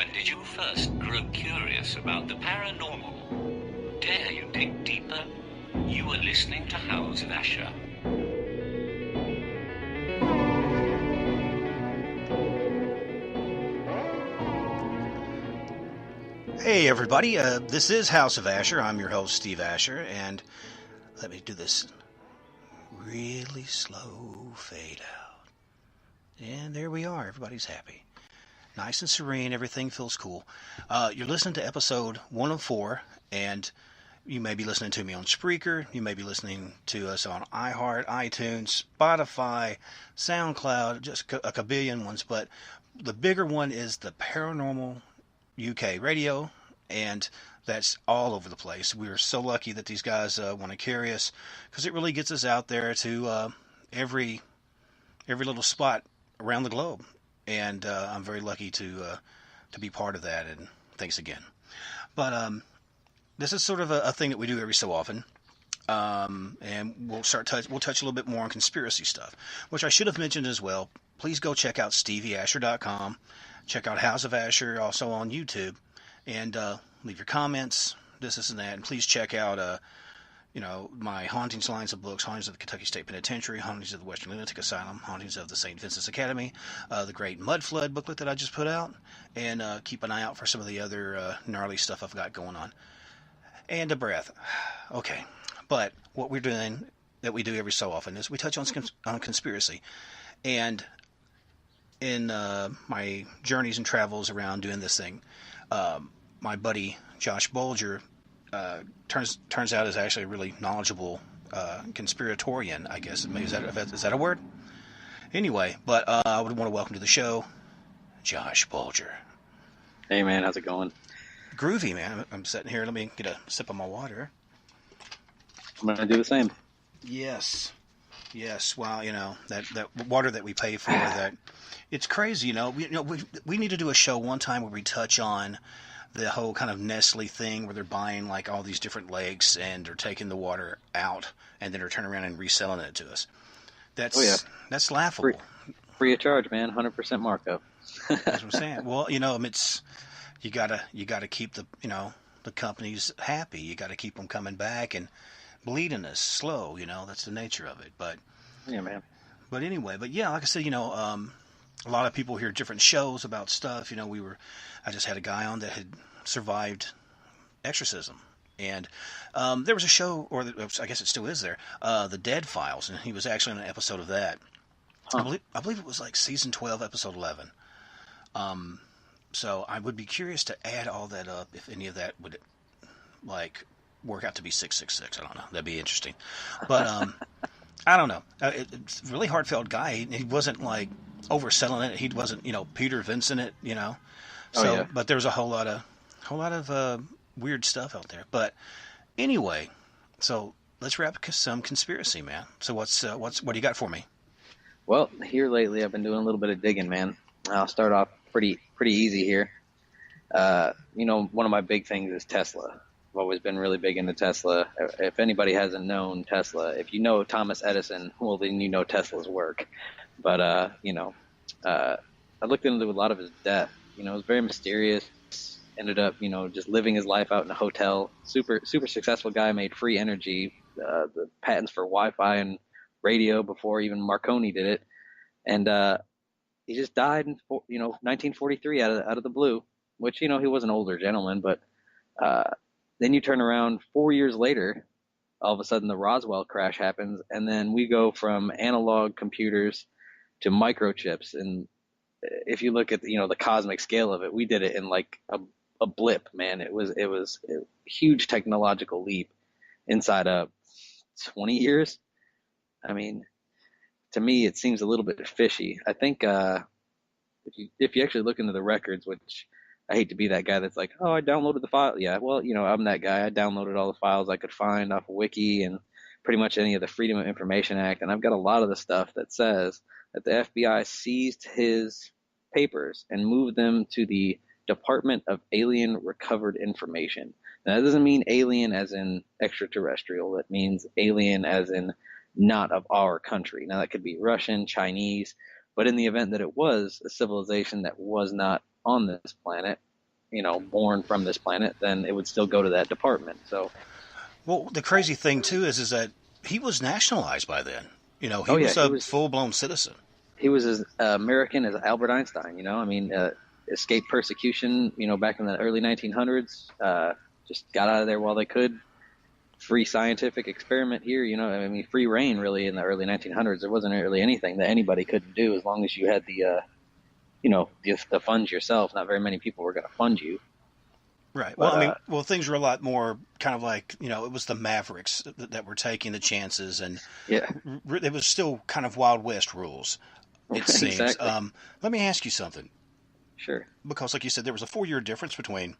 When did you first grow curious about the paranormal? Dare you dig deeper? You are listening to Hounds of Asher. Hey everybody, this is House of Asher. I'm your host, Steve Asher, and let me do this really slow fade out. And there we are, everybody's happy. Nice and serene, everything feels cool. You're listening to episode 104, and you may be listening to me on Spreaker, you may be listening to us on iHeart, iTunes, Spotify, SoundCloud, just a kabillion ones, but the bigger one is the Paranormal UK radio, and that's all over the place. We're so lucky that these guys want to carry us, because it really gets us out there to every little spot around the globe, and I'm very lucky to be part of that, and thanks again. But this is sort of a thing that we do every so often, and we'll touch a little bit more on conspiracy stuff, which I should have mentioned as well. Please go check out stevieasher.com. Check out House of Asher, also on YouTube, and leave your comments, this and that. And please check out, my Hauntings lines of books: Hauntings of the Kentucky State Penitentiary, Hauntings of the Western Lunatic Asylum, Hauntings of the St. Vincent's Academy, the Great Mud Flood booklet that I just put out, and keep an eye out for some of the other gnarly stuff I've got going on. And a breath. Okay, but what we're doing, that we do every so often, is we touch on conspiracy. And in my journeys and travels around doing this thing, my buddy Josh Bulger turns out is actually a really knowledgeable conspiratorian, I guess. Maybe is that a word? Anyway, but I would want to welcome to the show Josh Bulger. Hey man, how's it going? Groovy, man. I'm sitting here. Let me get a sip of my water. I'm gonna do the same. Yes. Well, that water that we pay for, that it's crazy. We need to do a show one time where we touch on the whole kind of Nestle thing, where they're buying like all these different lakes and they're taking the water out and then they're turning around and reselling it to us. That's laughable. Free of charge, man. 100% markup. That's what I'm saying. Well, it's you gotta keep the companies happy. You gotta keep them coming back and bleeding us slow. That's the nature of it. But yeah, man. But anyway, like I said, a lot of people hear different shows about stuff. I just had a guy on that had survived exorcism, and there was a show, or I guess it still is there, The Dead Files, and he was actually in an episode of that. Huh. I believe it was like season 12, episode 11. So I would be curious to add all that up, if any of that would like work out to be 666. I don't know. That'd be interesting. But I don't know. It's a really heartfelt guy. He wasn't like overselling it. He wasn't, Peter Vincent it, So, oh, yeah. But there was a whole lot of weird stuff out there. But anyway, so let's wrap some conspiracy, man. So what do you got for me? Well, here lately I've been doing a little bit of digging, man. I'll start off pretty easy here. One of my big things is Tesla. I've always been really big into Tesla. If anybody hasn't known Tesla, if you know Thomas Edison, well, then you know Tesla's work. But, I looked into a lot of his death. It was very mysterious. Ended up, just living his life out in a hotel. Super successful guy, made free energy, the patents for Wi-Fi and radio before even Marconi did it. And he just died in 1943 out of the blue, which, he was an older gentleman. But then you turn around 4 years later, all of a sudden the Roswell crash happens, and then we go from analog computers to microchips. And if you look at the cosmic scale of it, we did it in like a blip, man. It was a huge technological leap inside of 20 years. I mean, to me, it seems a little bit fishy. I think if you actually look into the records, which I hate to be that guy that's like, oh, I downloaded the file. Yeah, well, I'm that guy. I downloaded all the files I could find off of Wiki and pretty much any of the Freedom of Information Act. And I've got a lot of the stuff that says that the FBI seized his papers and moved them to the Department of Alien Recovered Information. Now, that doesn't mean alien as in extraterrestrial. It means alien as in not of our country. Now, that could be Russian, Chinese, but in the event that it was a civilization that was not on this planet, born from this planet, then it would still go to that department. So, Well, the crazy thing too is that he was nationalized by then. He oh yeah, was a full-blown citizen. he was as American as Albert Einstein. I mean, escaped persecution. Back in the early 1900s, just got out of there while they could. Free scientific experiment here. I mean, free reign really in the early 1900s. There wasn't really anything that anybody couldn't do as long as you had the funds yourself. Not very many people were going to fund you. Right. But, Well, I mean, things were a lot more kind of like, it was the Mavericks that were taking the chances, and yeah, it was still kind of Wild West rules, it seems. Exactly. Let me ask you something. Sure. Because, like you said, there was a 4-year difference between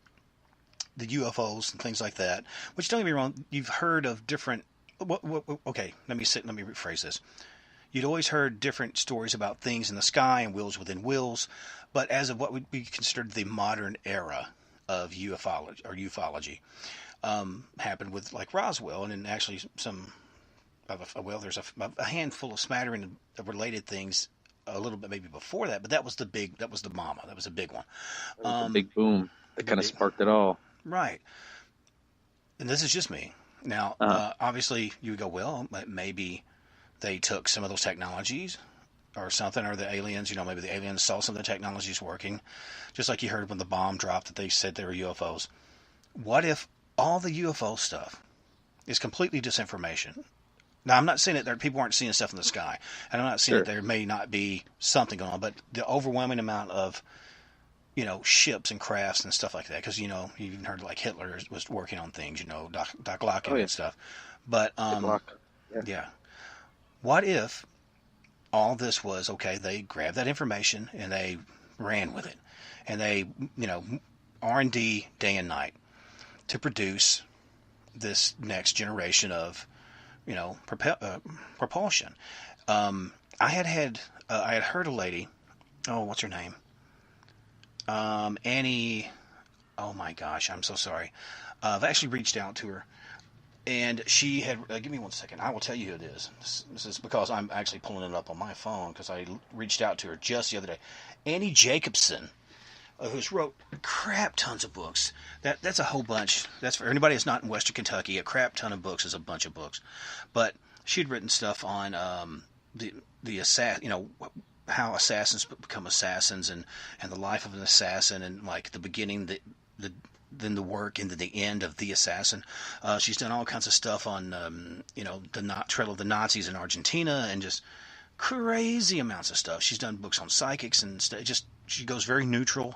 the UFOs and things like that. Which, don't get me wrong, you've heard of different. Okay, let me rephrase this. You'd always heard different stories about things in the sky and wheels within wheels, but as of what would be considered the modern era of ufology, happened with like Roswell, and then actually there's a handful of smattering of related things a little bit maybe before that, but that was the mama. That was a big one. It was the big boom that kind of sparked it all. Right. And this is just me. Now, obviously, you would go, well, maybe they took some of those technologies or something, or the aliens, maybe the aliens saw some of the technologies working, just like you heard when the bomb dropped that they said they were UFOs. What if all the UFO stuff is completely disinformation? Now, I'm not saying that people aren't seeing stuff in the sky, and I'm not saying that there may not be something going on, but the overwhelming amount of ships and crafts and stuff like that. Because, you even heard like Hitler was working on things, Doc Lockett and stuff. But, yeah. What if all this was, okay, they grabbed that information and they ran with it. And they, R&D day and night to produce this next generation of, propulsion. I had heard a lady, what's her name? Annie, oh my gosh, I'm so sorry. I've actually reached out to her, and she had, give me one second, I will tell you who it is. This is because I'm actually pulling it up on my phone, because I reached out to her just the other day. Annie Jacobson, who's wrote crap tons of books. That's a whole bunch. That's for anybody that's not in Western Kentucky. A crap ton of books is a bunch of books. But she'd written stuff on the assassin, how assassins become assassins, and the life of an assassin, and like the beginning, then the work, and the end of the assassin. She's done all kinds of stuff on the trail of the Nazis in Argentina, and just crazy amounts of stuff. She's done books on psychics and just she goes very neutral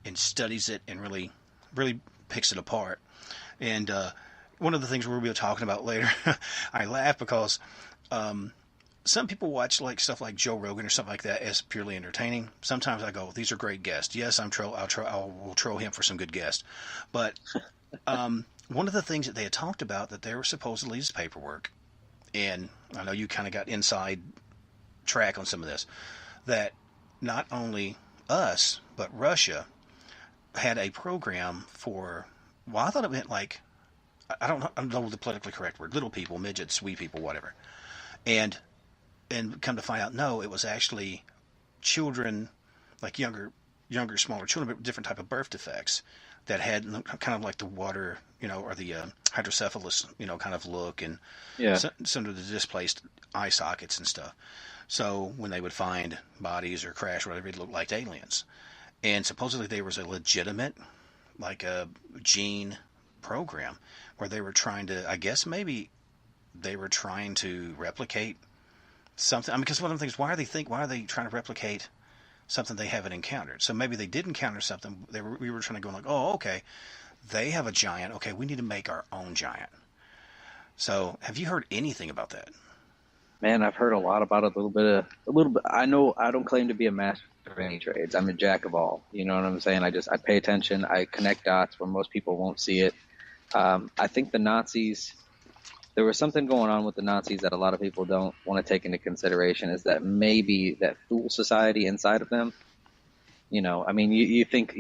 and studies it and really picks it apart. And one of the things we'll be talking about later, I laugh because some people watch like stuff like Joe Rogan or something like that as purely entertaining. Sometimes I go, these are great guests. Yes, I will troll him for some good guests. But one of the things that they had talked about that there were supposedly is paperwork, and I know you kind of got inside track on some of this, that not only us but Russia had a program for, well, I thought it meant like, I don't know the politically correct word, little people, midgets, wee people, whatever, and come to find out, no, it was actually children, like younger, smaller children, but different type of birth defects that had kind of like the water, or the hydrocephalus, kind of look, and some of the displaced eye sockets and stuff. So when they would find bodies or crash or whatever, it looked like aliens. And supposedly there was a legitimate, like a gene program where they were trying to, I guess maybe they were trying to replicate something. I mean, because one of the things, why are they trying to replicate something they haven't encountered? So maybe they did encounter something. We were trying to go like, oh, okay, they have a giant. Okay, we need to make our own giant. So have you heard anything about that? Man, I've heard a lot about it. A little bit. I know I don't claim to be a master of any trades. I'm a jack of all. You know what I'm saying? I pay attention. I connect dots where most people won't see it. I think the Nazis, there was something going on with the Nazis that a lot of people don't want to take into consideration, is that maybe that Thule society inside of them. I mean, you think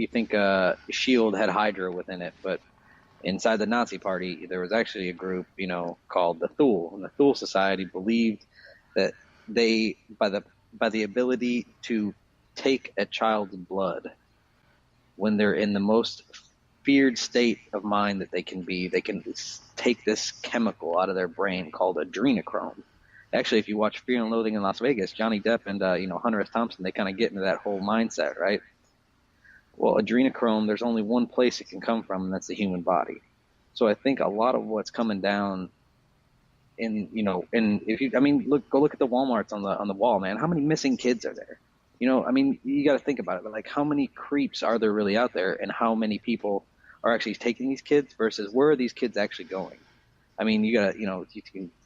Shield had Hydra within it, but inside the Nazi party, there was actually a group, called the Thule, and the Thule society believed that they, by the ability to take a child's blood when they're in the most feared state of mind that they can be. They can take this chemical out of their brain called adrenochrome. Actually, if you watch Fear and Loathing in Las Vegas, Johnny Depp and Hunter S. Thompson, they kind of get into that whole mindset, right? Well, adrenochrome, there's only one place it can come from, and that's the human body. So I think a lot of what's coming down in, if you, go look at the Walmarts on the wall, man. How many missing kids are there? You got to think about it. Like, how many creeps are there really out there, and how many people are actually taking these kids versus where are these kids actually going? I mean, you got to,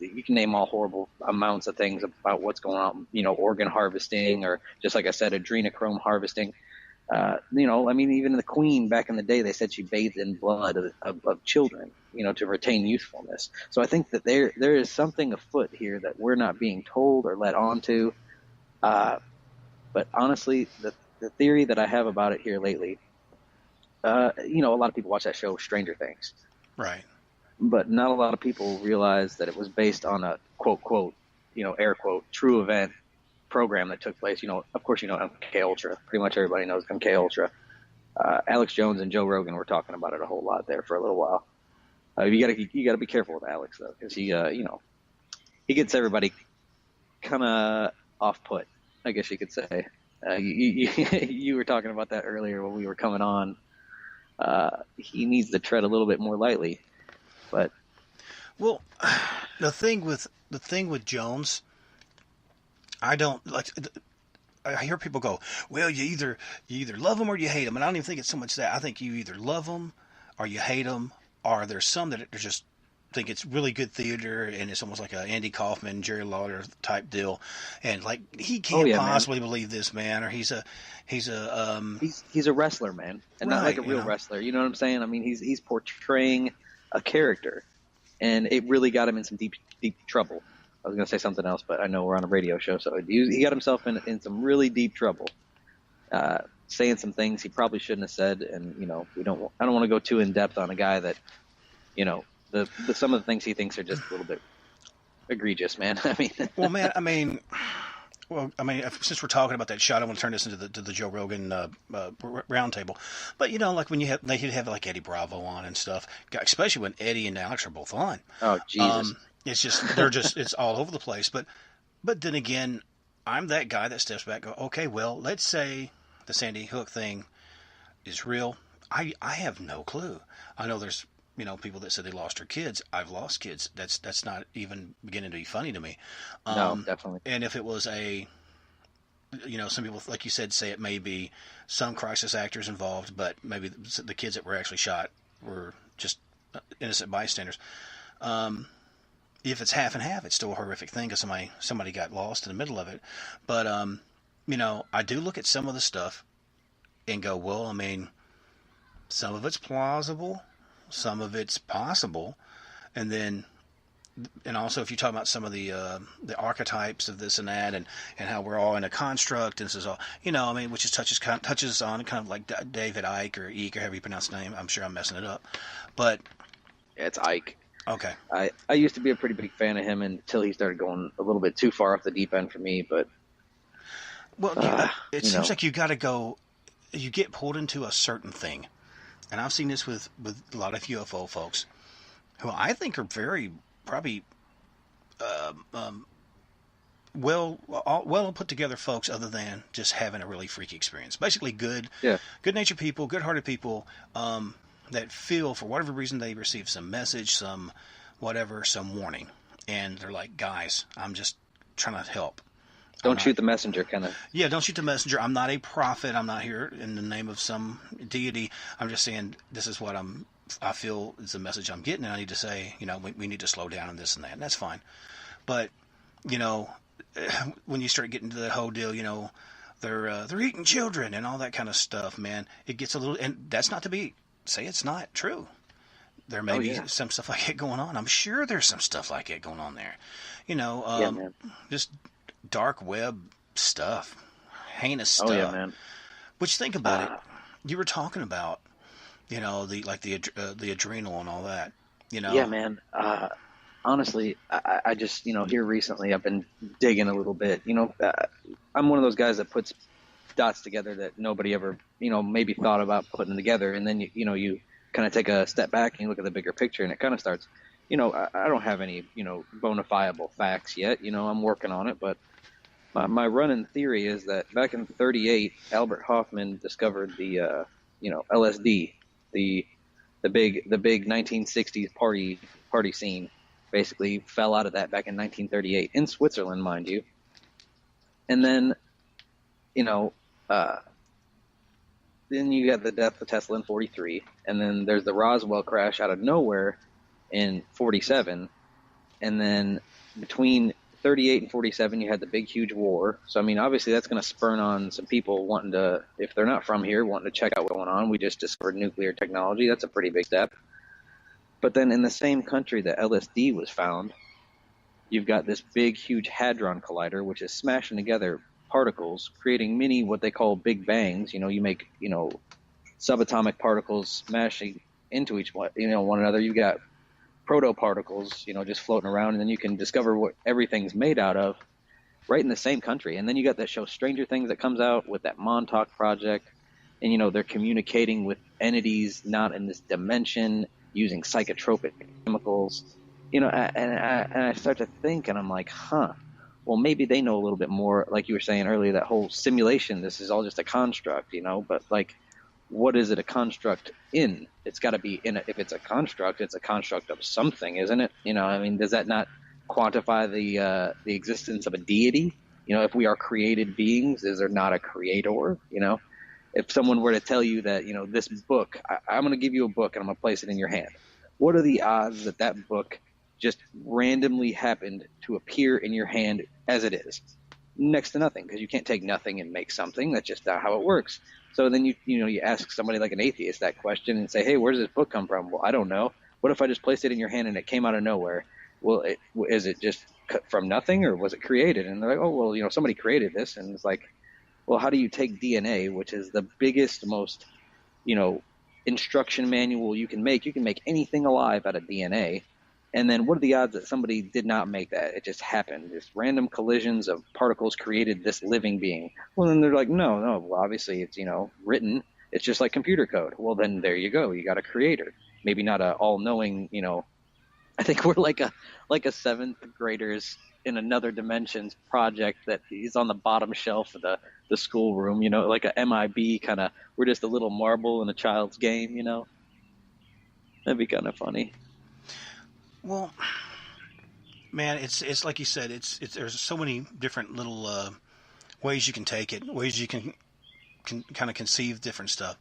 you can name all horrible amounts of things about what's going on, organ harvesting, or just like I said, adrenochrome harvesting. Even the Queen back in the day, they said she bathed in blood of children, to retain youthfulness. So I think that there is something afoot here that we're not being told or let on to. But honestly, the theory that I have about it here lately, a lot of people watch that show, Stranger Things. Right. But not a lot of people realize that it was based on a quote, air quote, true event program that took place. Of course, MK Ultra. Pretty much everybody knows MK Ultra. Alex Jones and Joe Rogan were talking about it a whole lot there for a little while. You gotta be careful with Alex though, because he gets everybody kind of off put, I guess you could say. You were talking about that earlier when we were coming on. He needs to tread a little bit more lightly, but well, the thing with Jones, I don't like. I hear people go, "Well, you either love him or you hate him," and I don't even think it's so much that. I think you either love him or you hate him, or there's some that are just think it's really good theater and it's almost like a Andy Kaufman, Jerry Lawler type deal, and like he can't possibly believe this man, or he's a wrestler, man, and not like a real wrestler. You know what I'm saying? I mean, he's portraying a character, and it really got him in some deep trouble. I was going to say something else, but I know we're on a radio show, so he got himself in some really deep trouble, saying some things he probably shouldn't have said, and I don't want to go too in depth on a guy that, some of the things he thinks are just a little bit egregious, man. Since we're talking about that shot, I want to turn this into the Joe Rogan roundtable. But like when they'd have like Eddie Bravo on and stuff, especially when Eddie and Alex are both on. Oh Jesus! It's just it's all over the place. But then again, I'm that guy that steps back. And go, okay, well, let's say the Sandy Hook thing is real. I have no clue. I know there's people that said they lost their kids. I've lost kids. That's not even beginning to be funny to me. No, definitely. And if it was some people, like you said, say it may be some crisis actors involved, but maybe the kids that were actually shot were just innocent bystanders. If it's half and half, it's still a horrific thing because somebody got lost in the middle of it. But I do look at some of the stuff and go, well, some of it's plausible. Some of it's possible, and also if you talk about some of the archetypes of this and that, and how we're all in a construct, and this is all which is touches on kind of like David Icke or Ike or however you pronounce the name. I'm sure I'm messing it up, but yeah, it's Ike. Okay. I used to be a pretty big fan of him until he started going a little bit too far off the deep end for me. But it seems like you got to go. You get pulled into a certain thing. And I've seen this with a lot of UFO folks, who I think are very probably well put together folks, other than just having a really freaky experience. Basically, good natured people, good hearted people that feel for whatever reason they receive some message, some warning, and they're like, guys, I'm just trying to help. Don't shoot the messenger, kind of. Yeah, don't shoot the messenger. I'm not a prophet. I'm not here in the name of some deity. I'm just saying this is what I feel is the message I'm getting, and I need to say, we need to slow down on this and that, and that's fine. But, when you start getting to that whole deal, they're eating children and all that kind of stuff, man, it gets a little, and that's not to say it's not true. There may be some stuff like that going on. I'm sure there's some stuff like that going on there. Man. Just dark web stuff, heinous stuff. Oh yeah, man. But you think about it. You were talking about, the adrenal and all that. Yeah, man. Honestly, I just here recently I've been digging a little bit. I'm one of those guys that puts dots together that nobody ever maybe thought about putting together, and then you kind of take a step back and you look at the bigger picture, and it kind of starts, I don't have any, bona fiable facts yet. I'm working on it, but my running theory is that back in '38, Albert Hoffman discovered the, LSD, the big 1960s party scene. Basically fell out of that back in 1938 in Switzerland, mind you. And then, then you got the death of Tesla in '43, and then there's the Roswell crash out of nowhere in '47, and then between '38 and '47 you had the big huge war. So I mean, obviously that's going to spurn on some people wanting to, if they're not from here, wanting to check out what's going on. We just discovered nuclear technology. That's a pretty big step. But then in the same country that LSD was found, you've got this big huge hadron collider, which is smashing together particles, creating mini what they call big bangs. You make subatomic particles smashing into one another. You've got protoparticles, just floating around, and then you can discover what everything's made out of right in the same country. And then you got that show Stranger Things that comes out with that Montauk Project, and they're communicating with entities not in this dimension using psychotropic chemicals. And I start to think, and I'm like, well, maybe they know a little bit more, like you were saying earlier, that whole simulation, this is all just a construct, but like, what is it a construct in? It's got to be if it's a construct, it's a construct of something, isn't it? Does that not quantify the existence of a deity? If we are created beings, is there not a creator? If someone were to tell you that, this book, I'm going to give you a book and I'm going to place it in your hand. What are the odds that that book just randomly happened to appear in your hand as it is? Next to nothing, because you can't take nothing and make something. That's just not how it works. So then you ask somebody like an atheist that question and say, hey, where does this book come from? Well, I don't know. What if I just placed it in your hand and it came out of nowhere? Well, is it just cut from nothing, or was it created? And they're like, oh, well, somebody created this. And it's like, well, how do you take DNA, which is the biggest, most, instruction manual you can make? You can make anything alive out of DNA. And then what are the odds that somebody did not make that? It just happened. Just random collisions of particles created this living being. Well, then they're like, no. Well, obviously it's, written. It's just like computer code. Well, then there you go. You got a creator. Maybe not a all-knowing, I think we're like a seventh graders in another dimensions project that is on the bottom shelf of the schoolroom, like a MIB kind of, we're just a little marble in a child's game, That'd be kind of funny. Well, man, it's like you said, it's there's so many different little ways you can take it, ways you can kind of conceive different stuff.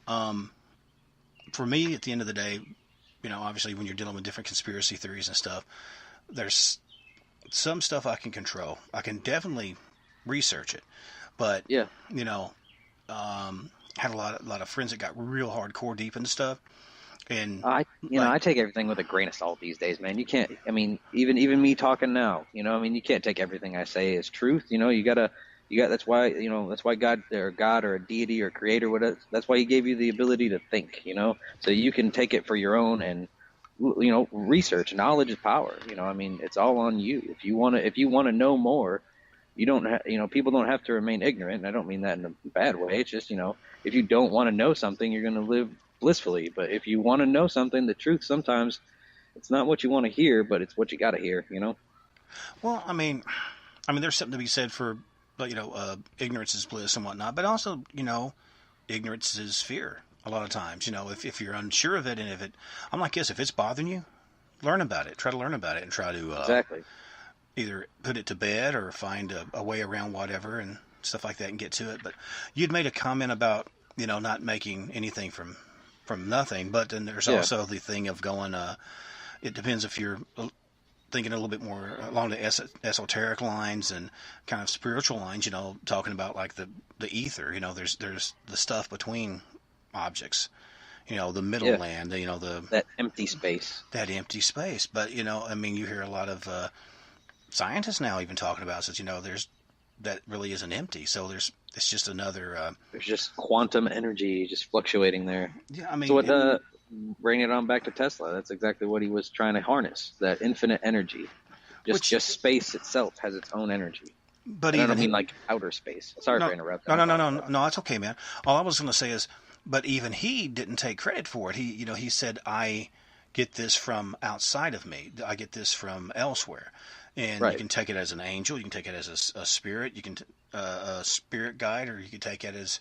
For me, at the end of the day, obviously when you're dealing with different conspiracy theories and stuff, there's some stuff I can control. I can definitely research it, but yeah, had a lot of friends that got real hardcore deep into stuff. And I take everything with a grain of salt these days, man. You can't. Even me talking now, you can't take everything I say as truth. You gotta. That's why God or a deity or creator, whatever. That's why He gave you the ability to think. So you can take it for your own and research. Knowledge is power. It's all on you. If you want to know more, you don't. People don't have to remain ignorant. And I don't mean that in a bad way. It's just if you don't want to know something, you're going to live blissfully. But if you want to know something, the truth sometimes it's not what you want to hear, but it's what you got to hear. Well, there's something to be said for, ignorance is bliss and whatnot, but also, ignorance is fear. A lot of times, if you're unsure of it, and I'm like this, if it's bothering you, learn about it. Try to learn about it and try to exactly either put it to bed or find a way around whatever and stuff like that and get to it. But you'd made a comment about not making anything from nothing, but then there's also the thing of going, it depends if you're thinking a little bit more along the esoteric lines and kind of spiritual lines, talking about like the ether, there's the stuff between objects, the middle land, that empty space. But, you hear a lot of scientists now even talking about it, says, that really isn't empty. So it's just another. There's just quantum energy just fluctuating there. Yeah, So bring it on back to Tesla. That's exactly what he was trying to harness. That infinite energy. Just space itself has its own energy. But I don't mean like outer space. Sorry for interrupting. No, it's okay, man. All I was going to say is, But even he didn't take credit for it. He said, I get this from outside of me. I get this from elsewhere. And you Right. can take it as an angel. You can take it as a spirit. You can a spirit guide, or you can take it as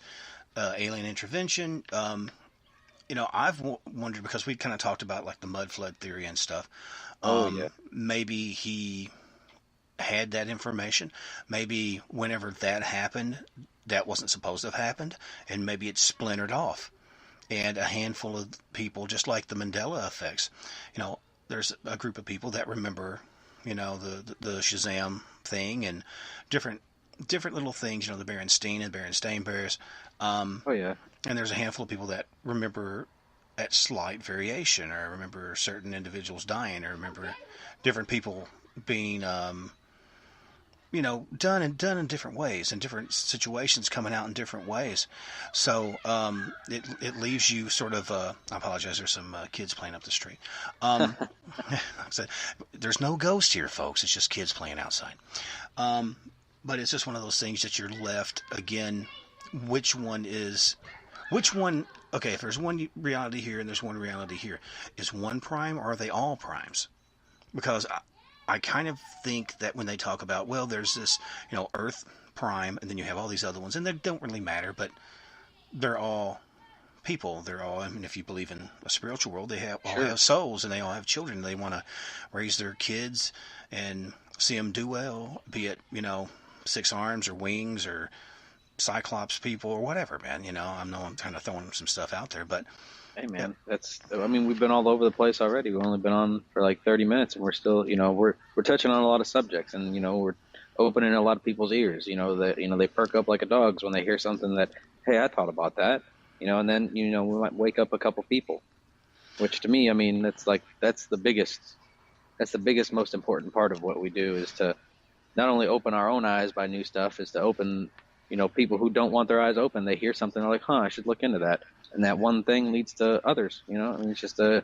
alien intervention. I've wondered, because we kind of talked about like the mud flood theory and stuff. Oh yeah. Maybe he had that information. Maybe whenever that happened, that wasn't supposed to have happened, and maybe it splintered off. And a handful of people, just like the Mandela effects, there's a group of people that remember, the Shazam thing and different little things, the Berenstein and Berenstain Bears. Oh yeah. And there's a handful of people that remember at slight variation, or remember certain individuals dying, or remember different people being, done in different ways, in different situations, coming out in different ways. So it leaves you sort of. I apologize. There's some kids playing up the street. Like I said, there's no ghost here, folks. It's just kids playing outside. But it's just one of those things that you're left again. Which one? Okay, if there's one reality here and there's one reality here, is one prime, or are they all primes? Because I kind of think that when they talk about, well, there's this, Earth prime, and then you have all these other ones, and they don't really matter, but they're all people. They're all, if you believe in a spiritual world, they all Sure. have souls, and they all have children. They want to raise their kids and see them do well, be it, 6 arms or wings or Cyclops people or whatever, man. I'm kind of throwing some stuff out there, but Hey man, we've been all over the place already. We've only been on for like 30 minutes, and we're still, we're touching on a lot of subjects, and we're opening a lot of people's ears. They perk up like a dog's when they hear something that, hey, I thought about that. And then we might wake up a couple people, which to me, that's the biggest, most important part of what we do, is to not only open our own eyes by new stuff, is to open, people who don't want their eyes open. They hear something, they're like, I should look into that. And that one thing leads to others, it's just a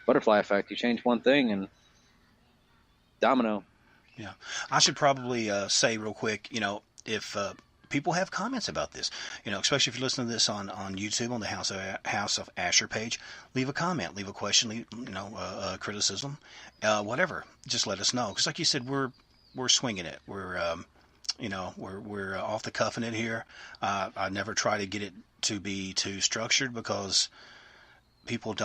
butterfly effect. You change one thing and domino. yeah. I should probably say real quick, if people have comments about this, especially if you're listening to this on YouTube, on the House of Asher page, leave a comment, leave a question, leave, criticism, whatever. Just let us know. Because like you said, we're swinging it. We're we're off the cuffing it here. I never try to get it to be too structured, because people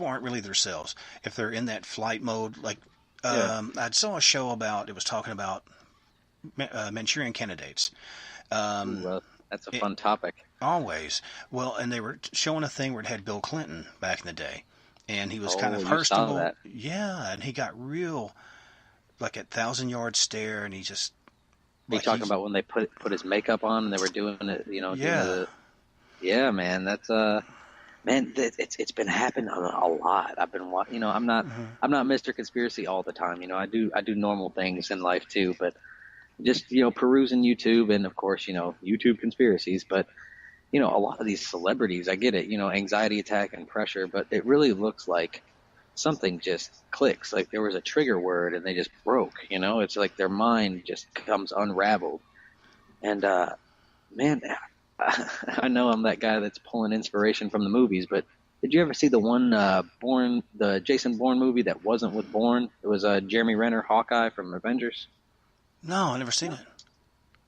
aren't really themselves if they're in that flight mode. Like I saw a show it was talking about Manchurian candidates. That's a fun topic. Always. Well, and they were showing a thing where it had Bill Clinton back in the day, and he was kind of you saw personable. that. Yeah, and he got real, like at 1,000-yard stare, and he just. Are you talking about when they put his makeup on and they were doing it, Yeah. Yeah, man, that's man, it's been happening a lot. I've been watching, I'm not Mr. Conspiracy all the time. I do normal things in life too, but just perusing YouTube, and of course YouTube conspiracies. But a lot of these celebrities, I get it, anxiety attack and pressure, but it really looks like something just clicks. Like there was a trigger word and they just broke. It's like their mind just comes unraveled. And man, I know I'm that guy that's pulling inspiration from the movies, but did you ever see the one the Jason Bourne movie that wasn't with Bourne? It was Jeremy Renner, Hawkeye from Avengers. No, I never seen it.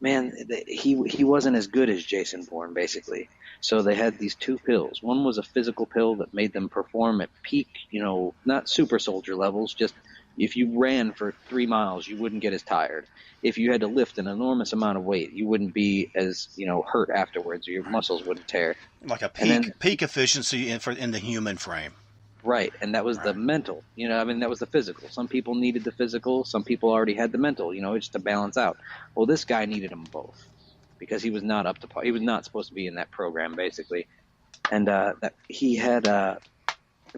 Man, he wasn't as good as Jason Bourne, basically. So they had these 2 pills. One was a physical pill that made them perform at peak, not super soldier levels, just if you ran for 3 miles, you wouldn't get as tired. If you had to lift an enormous amount of weight, you wouldn't be as, hurt afterwards, or your muscles wouldn't tear. Like a And peak efficiency in the human frame. Right, and that was the mental. That was the physical. Some people needed the physical. Some people already had the mental, just to balance out. Well, this guy needed them both, because he was not up to par. He was not supposed to be in that program, basically. And that he had a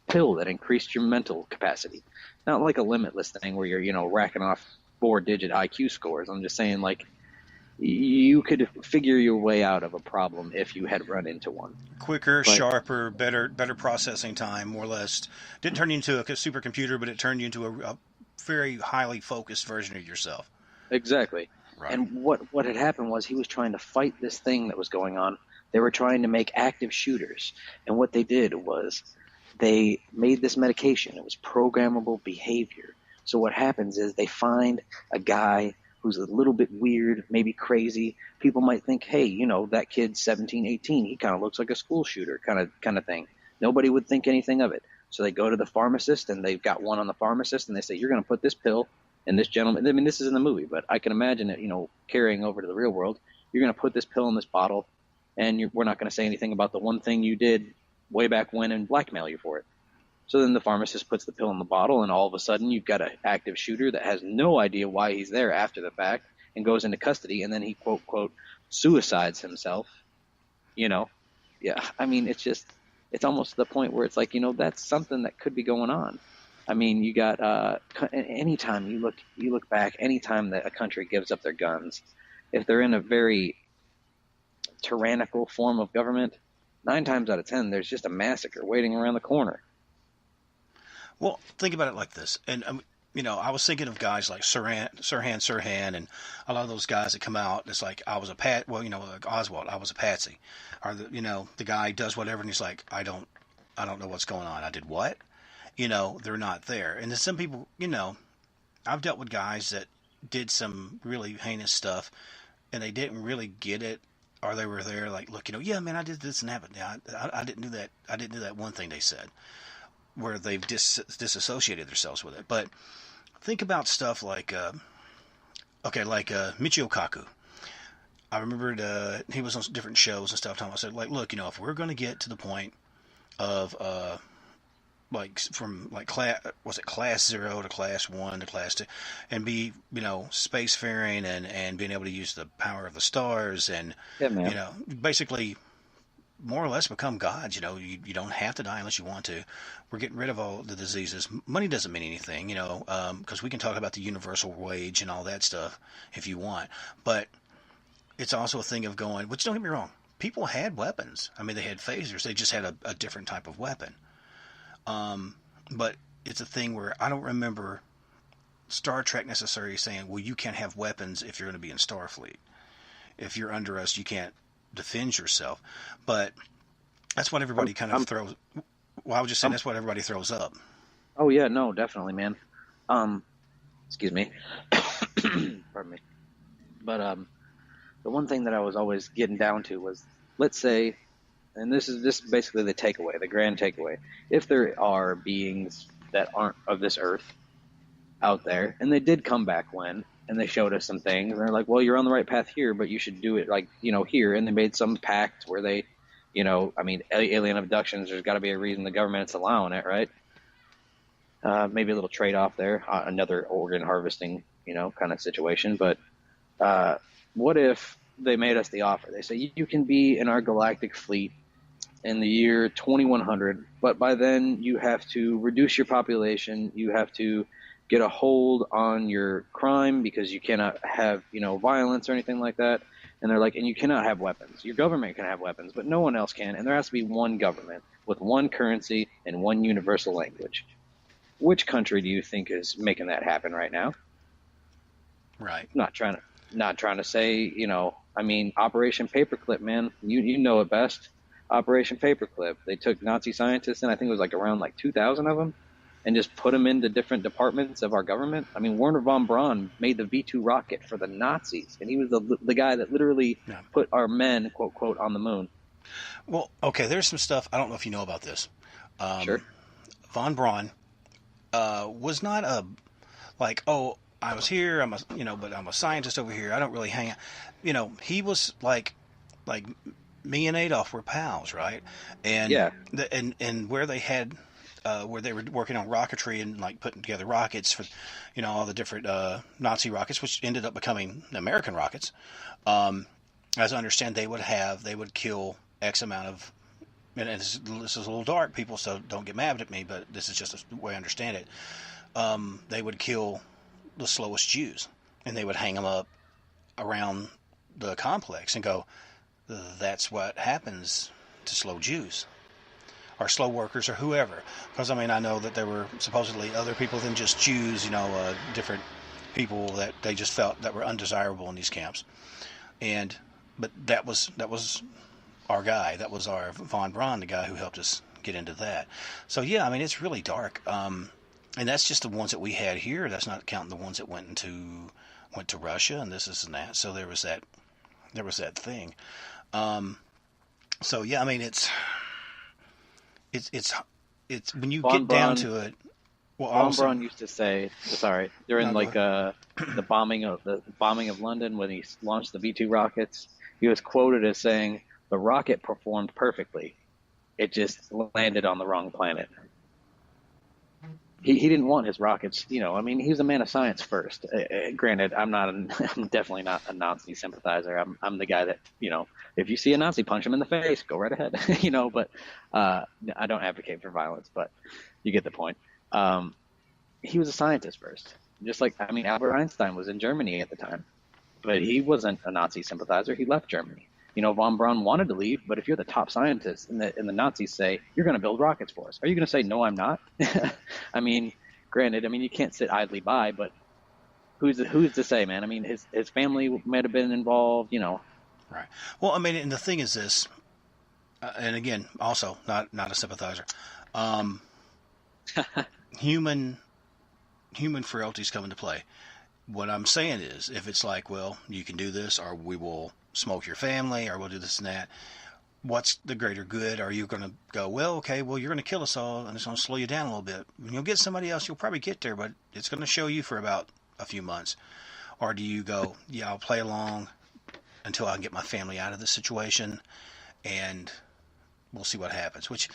pill that increased your mental capacity. Not like a limitless thing where you're, racking off 4-digit IQ scores. I'm just saying, like, you could figure your way out of a problem if you had run into one. Quicker, sharper, better processing time, more or less. Didn't turn you into a supercomputer, but it turned you into a very highly focused version of yourself. Exactly. Right. And what had happened was he was trying to fight this thing that was going on They were trying to make active shooters. And what they did was they made this medication. It was programmable behavior. So what happens is they find a guy who's a little bit weird, maybe crazy. People might think, hey, that kid's 17, 18. He kind of looks like a school shooter kind of thing. Nobody would think anything of it. So they go to the pharmacist, and they've got one on the pharmacist, and they say, you're going to put this pill in this gentleman. I mean, this is in the movie, but I can imagine it, carrying over to the real world. You're going to put this pill in this bottle, and we're not going to say anything about the one thing you did way back when and blackmail you for it. So then the pharmacist puts the pill in the bottle, and all of a sudden you've got an active shooter that has no idea why he's there after the fact and goes into custody, and then he, quote, quote, suicides himself. Yeah, I mean, it's almost to the point where it's like, that's something that could be going on. I mean, you got anytime you look back, anytime that a country gives up their guns, if they're in a very tyrannical form of government, 9 times out of 10, there's just a massacre waiting around the corner. Well, think about it like this, and I was thinking of guys like Sirhan, and a lot of those guys that come out. It's like like Oswald, I was a patsy, or the guy does whatever, and he's like, I don't know what's going on. I did what? They're not there. And then some people, I've dealt with guys that did some really heinous stuff, and they didn't really get it, or they were there like, look, yeah, man, I did this and that, but I didn't do that. I didn't do that one thing they said, where they've disassociated themselves with it. But think about stuff like, Michio Kaku. I remembered he was on different shows and stuff. I said, like, look, if we're going to get to the point of from class 0 to class 1 to class 2, and be spacefaring and being able to use the power of the stars and basically more or less become gods. You don't have to die unless you want to. We're getting rid of all the diseases. Money doesn't mean anything, because we can talk about the universal wage and all that stuff if you want. But it's also a thing of going, which don't get me wrong, people had weapons. I mean, they had phasers. They just had a different type of weapon. But it's a thing where I don't remember Star Trek necessarily saying, well, you can't have weapons if you're going to be in Starfleet. If you're under us, you can't defend yourself. But that's what everybody kind of throws. Well, I was just saying that's what everybody throws up. Oh yeah, no, definitely, man. Excuse me. Pardon me. But the one thing that I was always getting down to was, let's say, and this is basically the takeaway, the grand takeaway. If there are beings that aren't of this earth out there, and they did come back and they showed us some things, and they're like, well, you're on the right path here, but you should do it like, here. And they made some pact where they, alien abductions, there's got to be a reason the government's allowing it, right? Maybe a little trade-off there, another organ harvesting, kind of situation. But what if they made us the offer? They say, you can be in our galactic fleet in the year 2100, but by then you have to reduce your population, you have to get a hold on your crime because you cannot have, violence or anything like that. And they're like, and you cannot have weapons. Your government can have weapons, but no one else can. And there has to be one government with one currency and one universal language. Which country do you think is making that happen right now? Right. Not trying to say, Operation Paperclip, man. You know it best. Operation Paperclip. They took Nazi scientists, and I think it was around 2,000 of them, and just put them into different departments of our government. I mean, Werner von Braun made the V-2 rocket for the Nazis, and he was the guy that literally put our men, quote, quote, on the moon. Well, okay, there's some stuff. I don't know if you know about this. Sure. Von Braun was not I was here, but I'm a scientist over here. I don't really hang out. He was like me and Adolf were pals, right? And yeah. And where they had, where they were working on rocketry and putting together rockets for, all the different Nazi rockets, which ended up becoming American rockets. As I understand, they would kill X amount of, and this is a little dark, people, so don't get mad at me, but this is just the way I understand it. They would kill the slowest Jews, and they would hang them up around the complex and go, that's what happens to slow Jews or slow workers or whoever. Because I know that there were supposedly other people than just Jews, different people that they just felt that were undesirable in these camps. But that was our guy. That was our von Braun, the guy who helped us get into that. So yeah, I mean it's really dark. And that's just the ones that we had here. That's not counting the ones that went to Russia and this and that. So there was that thing. So yeah, I mean it's when you Von get down Braun, to it. Well, Von also, Braun used to say, sorry, during no, go like ahead. the bombing of London when he launched the V2 rockets, he was quoted as saying, "The rocket performed perfectly. It just landed on the wrong planet." He didn't want his rockets, I mean, he was a man of science first. Granted, I'm definitely not a Nazi sympathizer. I'm the guy that, if you see a Nazi, punch him in the face, go right ahead, but I don't advocate for violence, but you get the point. He was a scientist first. Just like, I mean, Albert Einstein was in Germany at the time, but he wasn't a Nazi sympathizer. He left Germany. Von Braun wanted to leave, but if you're the top scientist and the Nazis say, you're going to build rockets for us, are you going to say, no, I'm not? I mean, granted, you can't sit idly by, but who's to say, man? I mean, his family might have been involved, Right. Well, I mean, and the thing is this, and again, also not a sympathizer. Human frailties come into play. What I'm saying is, if it's like, well, you can do this, or we will smoke your family, or we'll do this and that, what's the greater good? Are you going to go, well, okay, well, you're going to kill us all, and it's going to slow you down a little bit. When you'll get somebody else, you'll probably get there, but it's going to show you for about a few months. Or do you go, yeah, I'll play along until I get my family out of this situation, and we'll see what happens, which,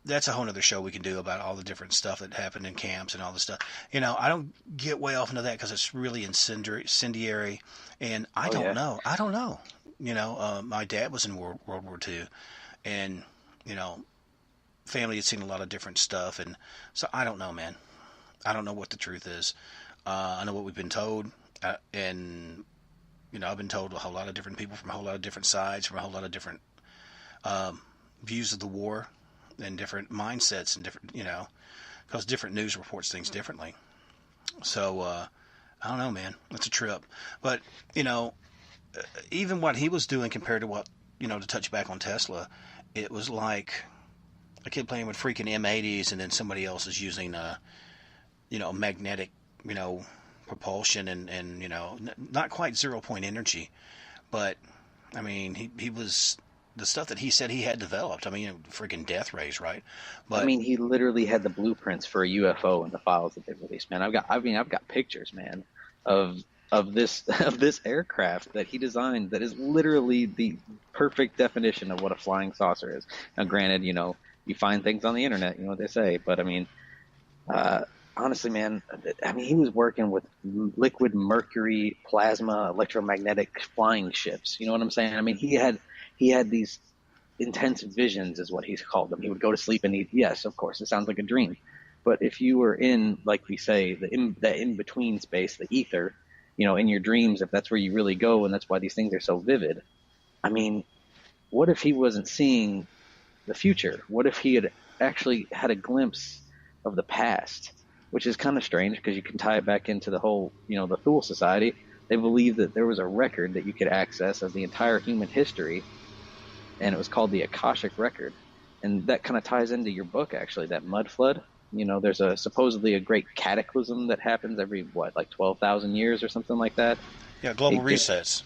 that's a whole other show we can do about all the different stuff that happened in camps and all this stuff. I don't get way off into that because it's really incendiary, and I don't know. I don't know. My dad was in World War II, and, family had seen a lot of different stuff, and so I don't know, man. I don't know what the truth is. I know what we've been told, and, I've been told a whole lot of different people from a whole lot of different sides, from a whole lot of different views of the war, and different mindsets, and different, because different news reports things differently. So, I don't know, man. It's a trip. But, even what he was doing compared to what, to touch back on Tesla, it was like a kid playing with freaking M80s and then somebody else is using, magnetic, propulsion and not quite 0 point energy. But, I mean, he was... the stuff that he said he had developed. I mean, freaking death rays, right? But he literally had the blueprints for a UFO in the files that they released, man. I've got pictures, man, of this aircraft that he designed that is literally the perfect definition of what a flying saucer is. Now, granted, you find things on the internet, you know what they say, but honestly, man, he was working with liquid mercury, plasma, electromagnetic flying ships. You know what I'm saying? He had these intense visions, is what he's called them. He would go to sleep and yes, of course, it sounds like a dream. But if you were in, like we say, the in-between space, the ether, in your dreams, if that's where you really go, and that's why these things are so vivid. What if he wasn't seeing the future? What if he had actually had a glimpse of the past? Which is kind of strange because you can tie it back into the whole, the Thule Society. They believe that there was a record that you could access of the entire human history, and it was called the Akashic Record. And that kind of ties into your book, actually, that mud flood. There's supposedly a great cataclysm that happens every, 12,000 years or something like that. yeah, global resets.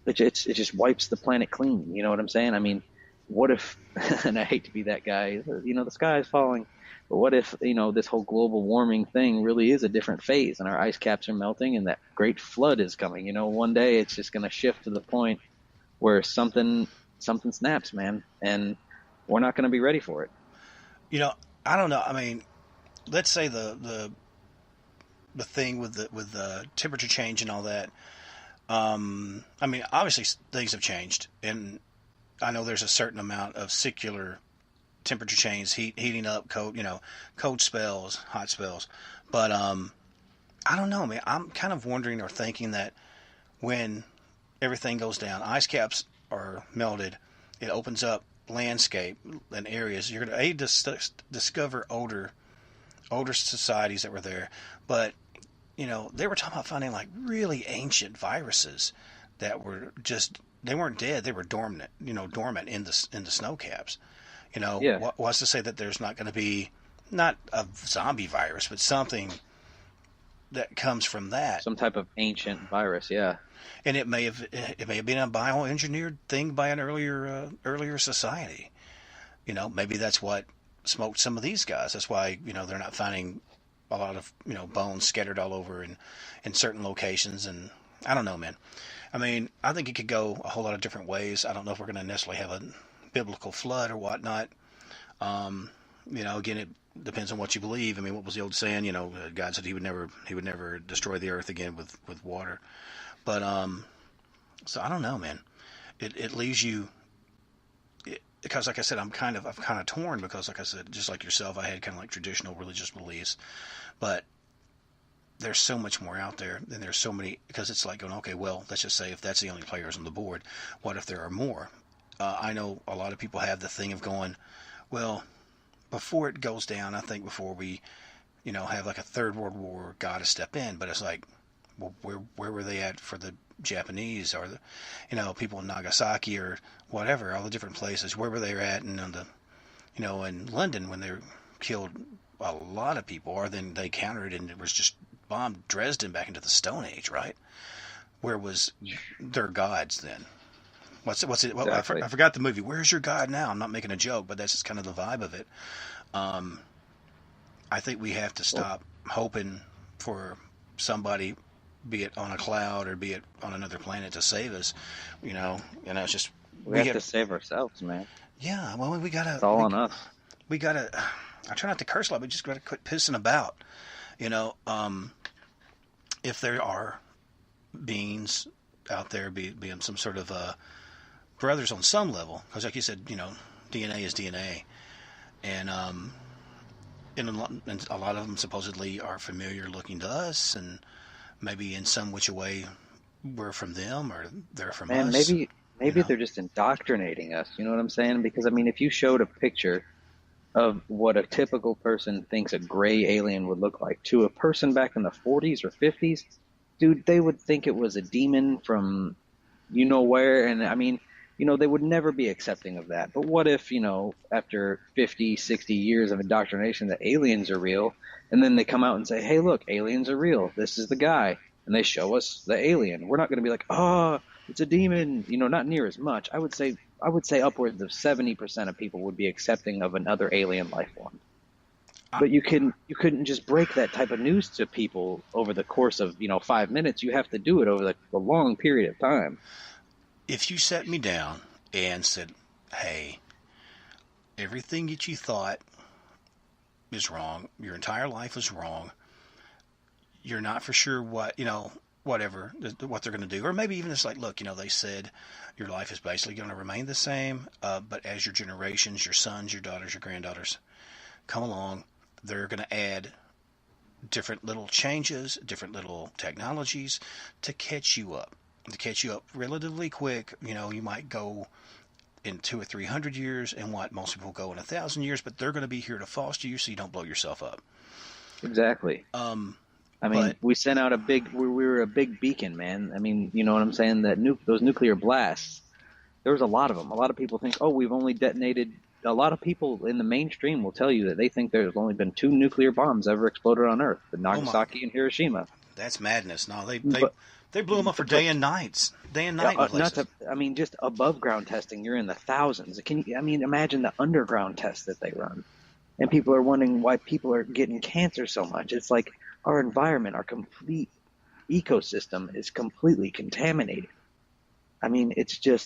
It just wipes the planet clean. You know what I'm saying? What if, and I hate to be that guy, the sky is falling, but what if, this whole global warming thing really is a different phase and our ice caps are melting and that great flood is coming? One day it's just going to shift to the point where something snaps, man, and we're not going to be ready for it. I don't know. Let's say the thing with the temperature change and all that. Obviously things have changed, and I know there's a certain amount of secular temperature change, heating up, cold spells, hot spells. But I don't know, man. I'm kind of wondering or thinking that when everything goes down, ice caps are melted, it opens up landscape and areas. You're going to discover older societies that were there, but they were talking about finding like really ancient viruses that were just they weren't dead. They were dormant, dormant in the snow caps. Yeah, What's to say that there's not going to be not a zombie virus, but something that comes from that. some type of ancient virus. Yeah, And it may have been a bioengineered thing by an earlier society. Maybe that's what smoked some of these guys. That's why they're not finding a lot of bones scattered all over in certain locations. And I don't know, man. I mean, I think it could go a whole lot of different ways. I don't know if we're going to necessarily have a biblical flood or whatnot. Again, it depends on what you believe. I mean, what was the old saying? God said he would never destroy the earth again with water. But so I don't know, man. It leaves you because, like I said, I'm kind of torn because, like I said, just like yourself, I had kind of like traditional religious beliefs, but there's so much more out there, and there's so many, because it's like going, okay, well, let's just say if that's the only players on the board, what if there are more? I know a lot of people have the thing of going, well, before it goes down, I think before we, have like a third world war, got to step in. But it's like, well, where were they at for the Japanese or the, people in Nagasaki or whatever, all the different places? Where were they at? And on the, in London when they killed a lot of people, or then they countered and it was just bombed Dresden back into the Stone Age, right? Where was their gods then? What's it? Well, exactly. I forgot the movie. Where's your God now? I'm not making a joke, but that's just kind of the vibe of it. I think we have to stop hoping for somebody, be it on a cloud or be it on another planet, to save us. It's just we have to save ourselves, man. Yeah, well, we gotta. It's all on us. We gotta. I try not to curse a lot, but just gotta quit pissing about. If there are beings out there, being some sort of brothers on some level, because like you said, DNA is DNA, and and a lot of them supposedly are familiar looking to us, and maybe in some which way we're from them or they're from Man, us. maybe they're just indoctrinating us. You know what I'm saying? Because I mean, if you showed a picture of what a typical person thinks a gray alien would look like to a person back in the 40s or 50s, dude, they would think it was a demon from where. And I mean, they would never be accepting of that. But what if, after 50, 60 years of indoctrination that aliens are real, and then they come out and say, hey, look, aliens are real. This is the guy. And they show us the alien. We're not going to be like, oh, it's a demon. Not near as much. I would say upwards of 70% of people would be accepting of another alien life form. But you couldn't just break that type of news to people over the course of 5 minutes. You have to do it over a long period of time. If you sat me down and said, hey, everything that you thought is wrong, your entire life is wrong, you're not for sure what whatever what they're going to do, or maybe even it's like, look, they said your life is basically going to remain the same, but as your generations, your sons, your daughters, your granddaughters come along, they're going to add different little changes, different little technologies to catch you up relatively quick. You might go in 200 or 300 years, and what most people go in 1,000 years, but they're going to be here to foster you so you don't blow yourself up. Exactly. I mean, we sent out we were a big beacon, man. I mean, you know what I'm saying? That those nuclear blasts, there was a lot of them. A lot of people think, oh, we've only detonated. A lot of people in the mainstream will tell you that they think there's only been 2 nuclear bombs ever exploded on Earth, the Nagasaki and Hiroshima. That's madness. No, they blew them up for day and night. Just above ground testing, you're in the thousands. Imagine the underground tests that they run. And people are wondering why people are getting cancer so much. It's like our environment, our complete ecosystem is completely contaminated. I mean, it's to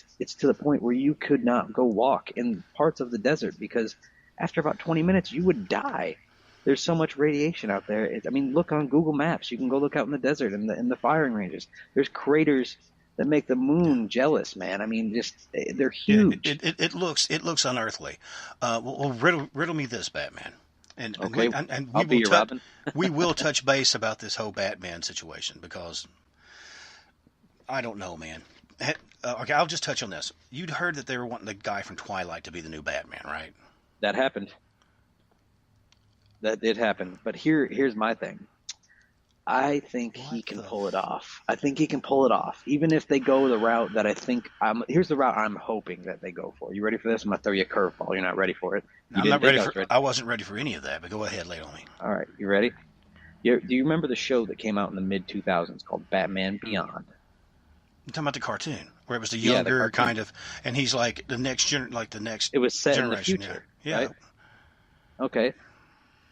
the point where you could not go walk in parts of the desert because after about 20 minutes, you would die. There's so much radiation out there. Look on Google Maps. You can go look out in the desert in the firing ranges. There's craters that make the moon jealous, man. They're huge. It looks unearthly. Well, riddle me this, Batman. And okay, I'll be your Robin. We will touch base about this whole Batman situation because I don't know, man. Okay, I'll just touch on this. You'd heard that they were wanting the guy from Twilight to be the new Batman, right? That happened. That did happen. But here's my thing. I think he What can the? pull it off. I think he can pull it off. Even if they go the route that I think here's the route I'm hoping that they go for. You ready for this? I'm gonna throw you a curveball. You're not ready for it. You I'm didn't not think ready I for. was ready. I wasn't ready for any of that. But go ahead, lay it on me. All right, you ready? Do you remember the show that came out in the mid 2000s called Batman Beyond? I'm talking about the cartoon where it was the Yeah, the younger cartoon. kind of, and he's like the next It was set in the generation. Yeah, future, yeah. right? Okay.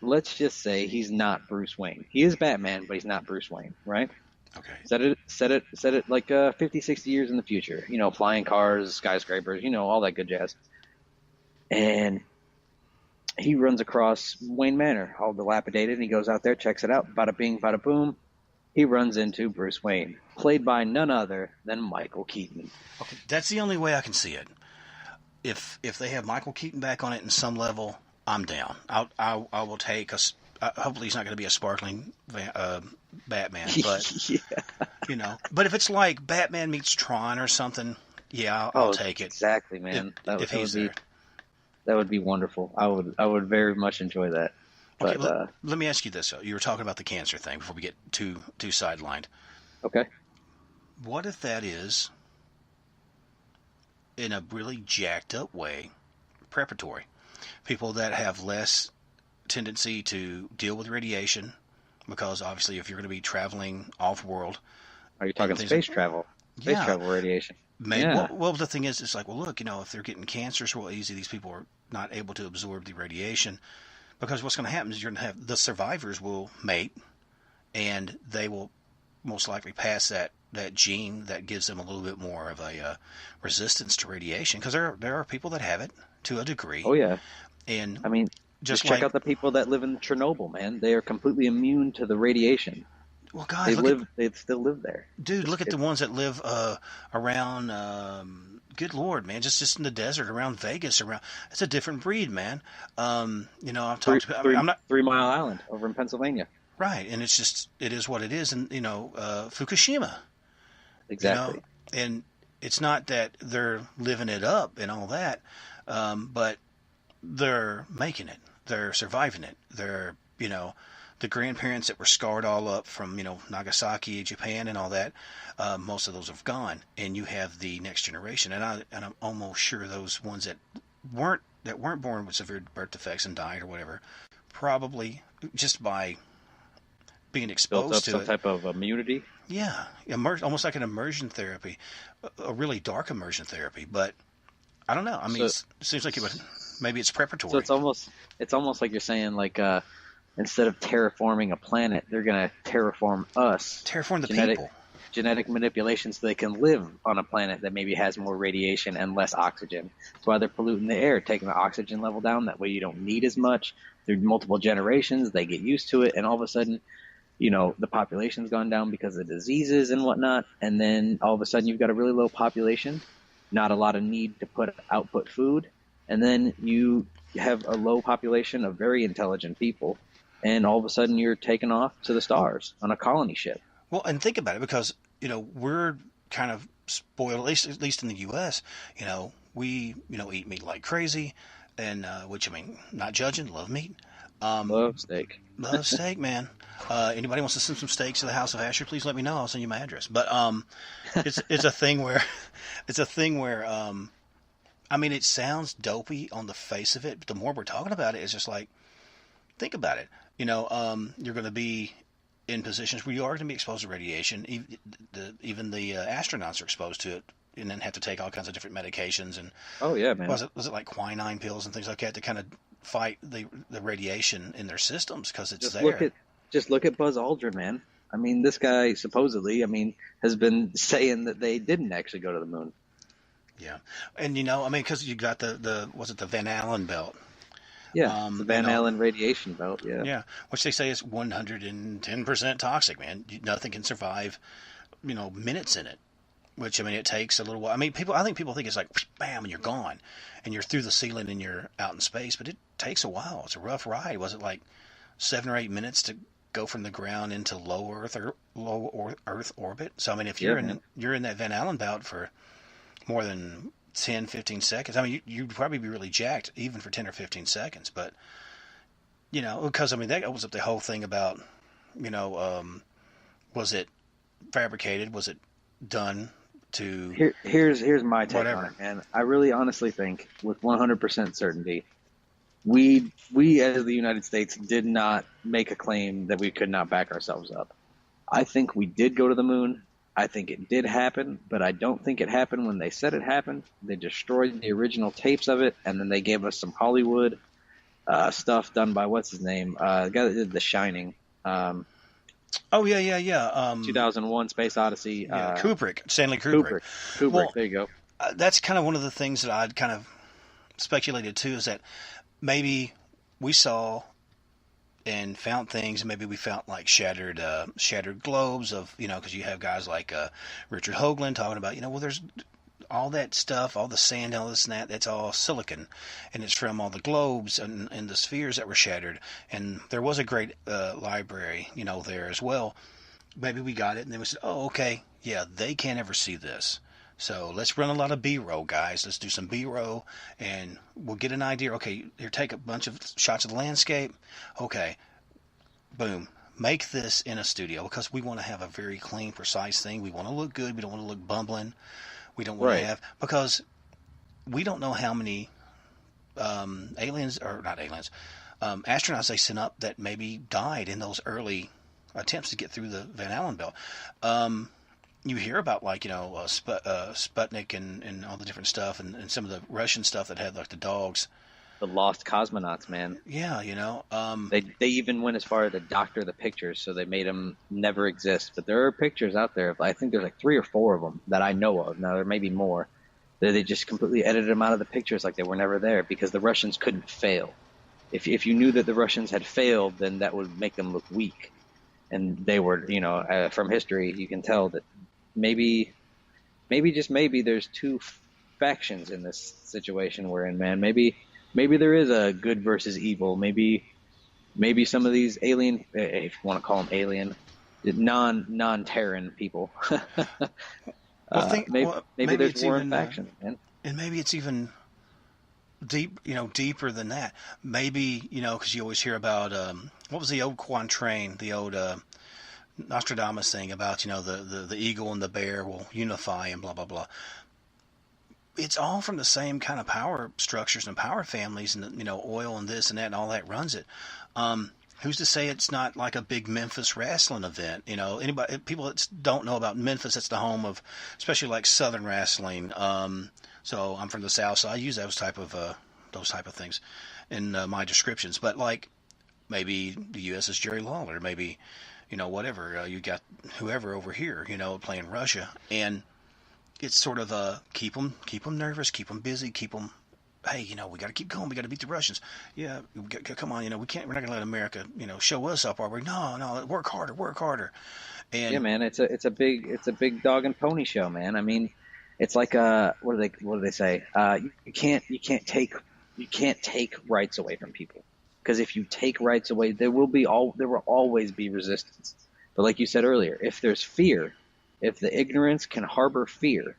Let's just say he's not Bruce Wayne. He is Batman, but he's not Bruce Wayne, right? Okay. Set it like 50, 60 years in the future. You know, flying cars, skyscrapers, all that good jazz. And he runs across Wayne Manor, all dilapidated, and he goes out there, checks it out. Bada bing, bada boom. He runs into Bruce Wayne, played by none other than Michael Keaton. Okay, that's the only way I can see it. If they have Michael Keaton back on it in some level, I'm down. I will take a. Hopefully, he's not going to be a sparkling Batman, but Yeah. But if it's like Batman meets Tron or something, yeah, I'll take it. Exactly, man. If he's there. That would be wonderful. I would very much enjoy that. Okay, But let me ask you this. You were talking about the cancer thing before we get too sidelined. okay. What if that is, in a really jacked up way, preparatory? People that have less tendency to deal with radiation, because obviously if you're going to be traveling off world, Are you talking space travel? Space yeah, travel radiation. maybe. Yeah. Well, the thing is, it's like, well, look, if they're getting cancers real easy, these people are not able to absorb the radiation, because what's going to happen is you're going to have the survivors will mate, and they will most likely pass that gene that gives them a little bit more of a resistance to radiation, because there are people that have it to a degree. Oh yeah. And I mean, just check out the people that live in Chernobyl, man. They are completely immune to the radiation. Well, God, They still live there. Dude, look at the ones that live around. Good Lord, man, just in the desert around Vegas. It's a different breed, man. I've talked about. I'm not 3 Mile Island over in Pennsylvania. right, and it is what it is, and Fukushima. Exactly. And it's not that they're living it up and all that, but they're making it. They're surviving it. They're the grandparents that were scarred all up from Nagasaki, Japan, and all that. Most of those have gone, and you have the next generation. And I'm almost sure those ones that weren't born with severe birth defects and died or whatever, probably just by being Built exposed up to some it. type of immunity. Yeah, almost like an immersion therapy, a really dark immersion therapy. But I don't know. I mean, it seems like maybe it's preparatory. So it's almost like you're saying like instead of terraforming a planet, they're gonna terraform us. Terraform the people. Genetic manipulation so they can live on a planet that maybe has more radiation and less oxygen. That's why they're polluting the air, taking the oxygen level down. That way you don't need as much. Through multiple generations, they get used to it, and all of a sudden, the population's gone down because of diseases and whatnot, and then all of a sudden you've got a really low population, not a lot of need to output food, and then you have a low population of very intelligent people, and all of a sudden you're taken off to the stars on a colony ship. Well, and think about it, because we're kind of spoiled, at least in the U.S. We eat meat like crazy, and which, I mean, not judging, love meat. Love steak. Love steak, man. Anybody wants to send some steaks to the House of Asher, please let me know. I'll send you my address. But it's a thing where I mean, it sounds dopey on the face of it, but the more we're talking about it, it's just like, think about it. You're going to be in positions where you are going to be exposed to radiation. Even the astronauts are exposed to it, and then have to take all kinds of different medications. And Oh yeah, man. was it like quinine pills and things like that to kind of fight the radiation in their systems, because it's there. Just look at Buzz Aldrin, man. I mean, this guy supposedly, has been saying that they didn't actually go to the moon. Yeah, and I mean, because you got the Van Allen belt? Yeah, the Van Allen radiation belt. Yeah. Yeah, which they say is 110% toxic, man. Nothing can survive, minutes in it. Which, I mean, it takes a little while. I mean, I think people think it's like, bam, and you're gone, and you're through the ceiling and you're out in space. But it takes a while. It's a rough ride. Was it like 7 or 8 minutes to go from the ground into low Earth orbit? So I mean, if you're in that Van Allen belt for more than 10, 15 seconds, I mean, you'd probably be really jacked even for 10 or 15 seconds. But because I mean, that opens up the whole thing about Was it fabricated? Was it done to Here's my take whatever? on it, man. I really honestly think, with 100% certainty, we as the United States did not make a claim that we could not back ourselves up. I think we did go to the moon. I think it did happen, but I don't think it happened when they said it happened. They destroyed the original tapes of it, and then they gave us some Hollywood stuff done by what's his name, the guy that did The Shining, Oh yeah. 2001: Space Odyssey. Yeah, Stanley Kubrick. Kubrick. Well, there you go. That's kind of one of the things that I'd kind of speculated too, is that maybe we saw and found things, and maybe we found like shattered globes of, because you have guys like Richard Hoagland talking about, well, there's all that stuff, all the sand, all this and that's all silicon, and it's from all the globes and the spheres that were shattered. And there was a great library, there as well. Maybe we got it, and then we said, oh, okay, yeah, they can't ever see this. So let's run a lot of B-roll, guys. Let's do some B-roll, and we'll get an idea. Okay, here, take a bunch of shots of the landscape. Okay, boom. Make this in a studio, because we want to have a very clean, precise thing. We want to look good. We don't want to look bumbling. We don't want to have, because we don't know how many astronauts they sent up that maybe died in those early attempts to get through the Van Allen belt. You hear about Sputnik and all the different stuff, and some of the Russian stuff that had like the dogs. The lost cosmonauts, man. Yeah, they even went as far as to doctor the pictures, so they made them never exist. But there are pictures out there. I think there's like 3 or 4 of them that I know of. Now there may be more. They just completely edited them out of the pictures, like they were never there, because the Russians couldn't fail. If you knew that the Russians had failed, then that would make them look weak. And they were, from history, you can tell that maybe just maybe there's 2 factions in this situation we're in, man. Maybe there is a good versus evil. Maybe some of these alien, if you want to call them alien, non-Terran people. Maybe there's more factions, man. And maybe it's even deeper than that. Maybe, because you always hear about, what was the old quatrain, the old Nostradamus thing about, the eagle and the bear will unify and blah, blah, blah. It's all from the same kind of power structures and power families, and oil and this and that and all that runs it. Who's to say it's not like a big Memphis wrestling event? People that don't know about Memphis, it's the home of, especially like Southern wrestling. So I'm from the South, so I use those type of things in my descriptions. But like maybe the U.S. is Jerry Lawler, maybe whatever. You got whoever over here, playing Russia, and it's sort of keep them nervous, keep them busy, keep them. Hey, we got to keep going. We got to beat the Russians. Yeah, come on. We're not going to let America, show us up, are we? No. Work harder. And yeah, man, it's a big dog and pony show, man. I mean, it's like what do they say? You can't take rights away from people, because if you take rights away, there will always be resistance. But like you said earlier, if there's fear, if the ignorance can harbor fear,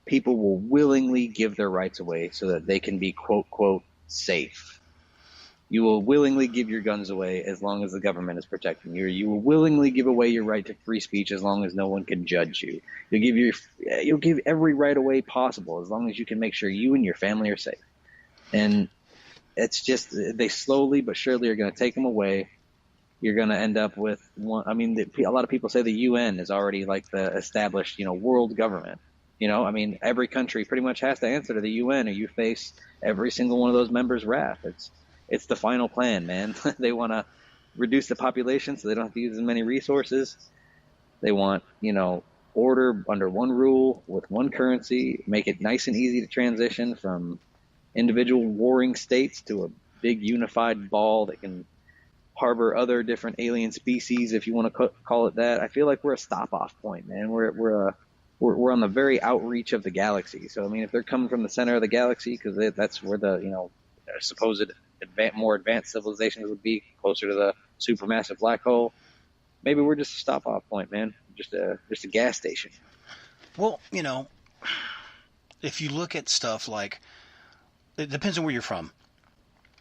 people will willingly give their rights away so that they can be quote, quote, safe. You will willingly give your guns away as long as the government is protecting you. You will willingly give away your right to free speech as long as no one can judge you. You'll give every right away possible as long as you can make sure you and your family are safe. And it's just, they slowly but surely are going to take them away. You're going to end up with one. I mean, a lot of people say the UN is already like the established, world government. Every country pretty much has to answer to the UN, or you face every single one of those members' wrath. It's the final plan, man. They want to reduce the population so they don't have to use as many resources. They want, order under one rule with one currency, make it nice and easy to transition from individual warring states to a big unified ball that can harbor other different alien species, if you want to call it that. I feel like we're a stop-off point, man. We're on the very outreach of the galaxy. So, if they're coming from the center of the galaxy, because that's where the, supposed more advanced civilizations would be, closer to the supermassive black hole, maybe we're just a stop-off point, man. Just a gas station. Well, if you look at stuff like, it depends on where you're from.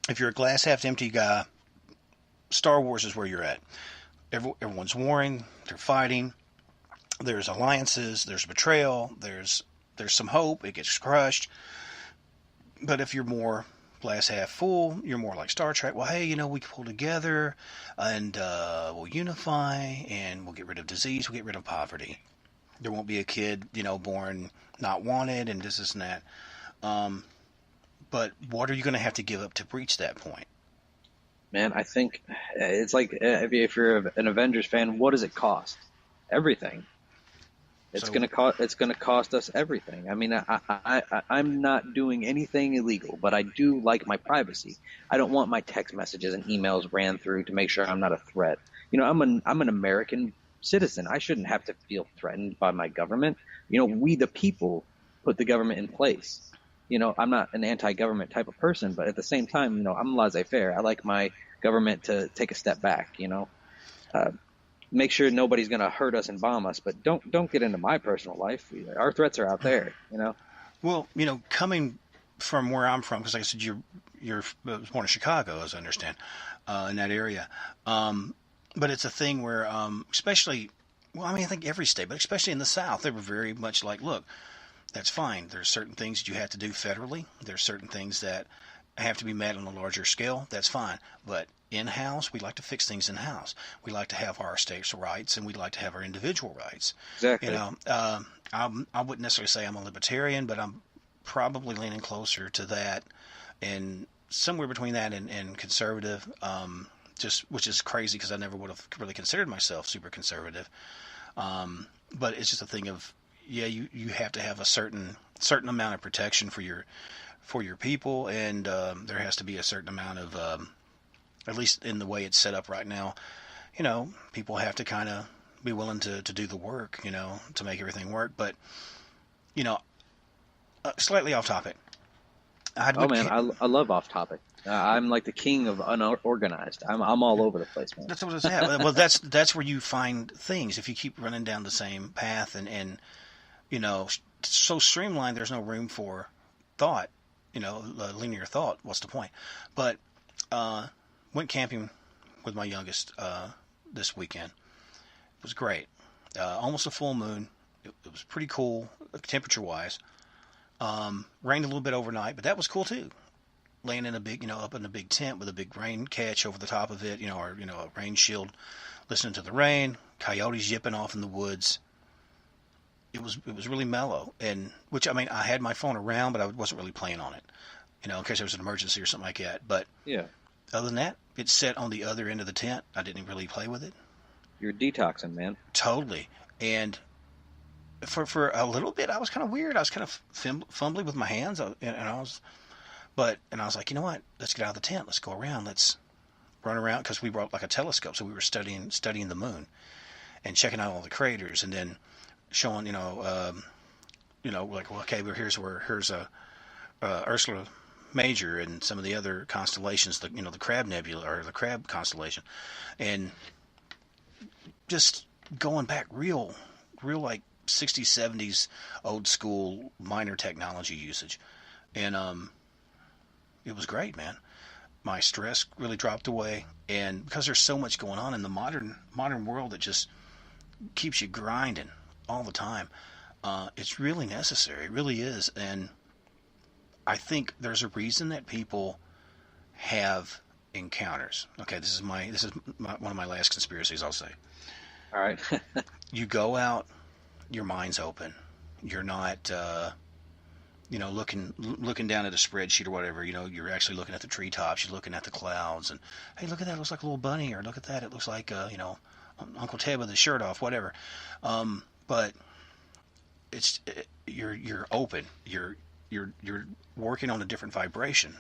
If you're a glass half empty guy, Star Wars is where you're at. everyone's warring, they're fighting. There's alliances, there's betrayal, there's some hope. It gets crushed. But if you're more glass half full, you're more like Star Trek. Well, hey, we can pull together and we'll unify and we'll get rid of disease, we'll get rid of poverty. There won't be a kid, born not wanted and this and that. But what are you going to have to give up to reach that point? Man, I think it's like if you're an Avengers fan, what does it cost? Everything. It's gonna cost us everything. I mean, I'm not doing anything illegal, but I do like my privacy. I don't want my text messages and emails ran through to make sure I'm not a threat. I'm an American citizen. I shouldn't have to feel threatened by my government. We the people put the government in place. I'm not an anti-government type of person, but at the same time, I'm laissez-faire. I like my government to take a step back. Make sure nobody's going to hurt us and bomb us, but don't get into my personal life. Our threats are out there, Well, coming from where I'm from, because like I said, you're born in Chicago, as I understand, in that area. But it's a thing where, especially, well, I think every state, but especially in the South, they were very much like, look, that's fine. There's certain things that you have to do federally. There's certain things that have to be met on a larger scale. That's fine. But in-house, we like to fix things in-house. We like to have our state's rights, and we like to have our individual rights. Exactly. I wouldn't necessarily say I'm a libertarian, but I'm probably leaning closer to that, and somewhere between that and conservative, which is crazy because I never would have really considered myself super conservative. But it's just a thing of, yeah, you have to have a certain amount of protection for your people, and there has to be a certain amount of at least in the way it's set up right now, people have to kind of be willing to do the work, to make everything work. But, slightly off topic. I love off topic. I'm like the king of unorganized. I'm all over the place, man. That's what it's at. Well, that's where you find things. If you keep running down the same path and so streamlined, there's no room for thought, linear thought. What's the point? But, went camping with my youngest this weekend. It was great. Almost a full moon. It was pretty cool, temperature-wise. Rained a little bit overnight, but that was cool too. Laying in a big, up in a big tent with a big rain catch over the top of it, or a rain shield, listening to the rain, coyotes yipping off in the woods. It was really mellow, and I had my phone around, but I wasn't really playing on it, in case there was an emergency or something like that. But yeah. Other than that, it's set on the other end of the tent. I didn't really play with it. You're detoxing, man. Totally. And for a little bit, I was kind of weird. I was kind of fumbling with my hands, and I was like, you know what? Let's get out of the tent. Let's go around. Let's run around, because we brought like a telescope, so we were studying the moon and checking out all the craters, and then showing, like, well, okay, well, here's Ursula Major and some of the other constellations, the Crab Nebula or the Crab constellation, and just going back real like 60s, 70s old school minor technology usage, and it was great, man. My stress really dropped away, and because there's so much going on in the modern world that just keeps you grinding all the time, it's really necessary. It really is. And I think there's a reason that people have encounters. Okay, this is one of my last conspiracies, I'll say. All right. You go out, your mind's open. You're not, looking down at a spreadsheet or whatever. You're actually looking at the treetops. You're looking at the clouds, and hey, look at that. It looks like a little bunny, or look at that. It looks like Uncle Ted with his shirt off, whatever. But you're open. You're working on a different vibration,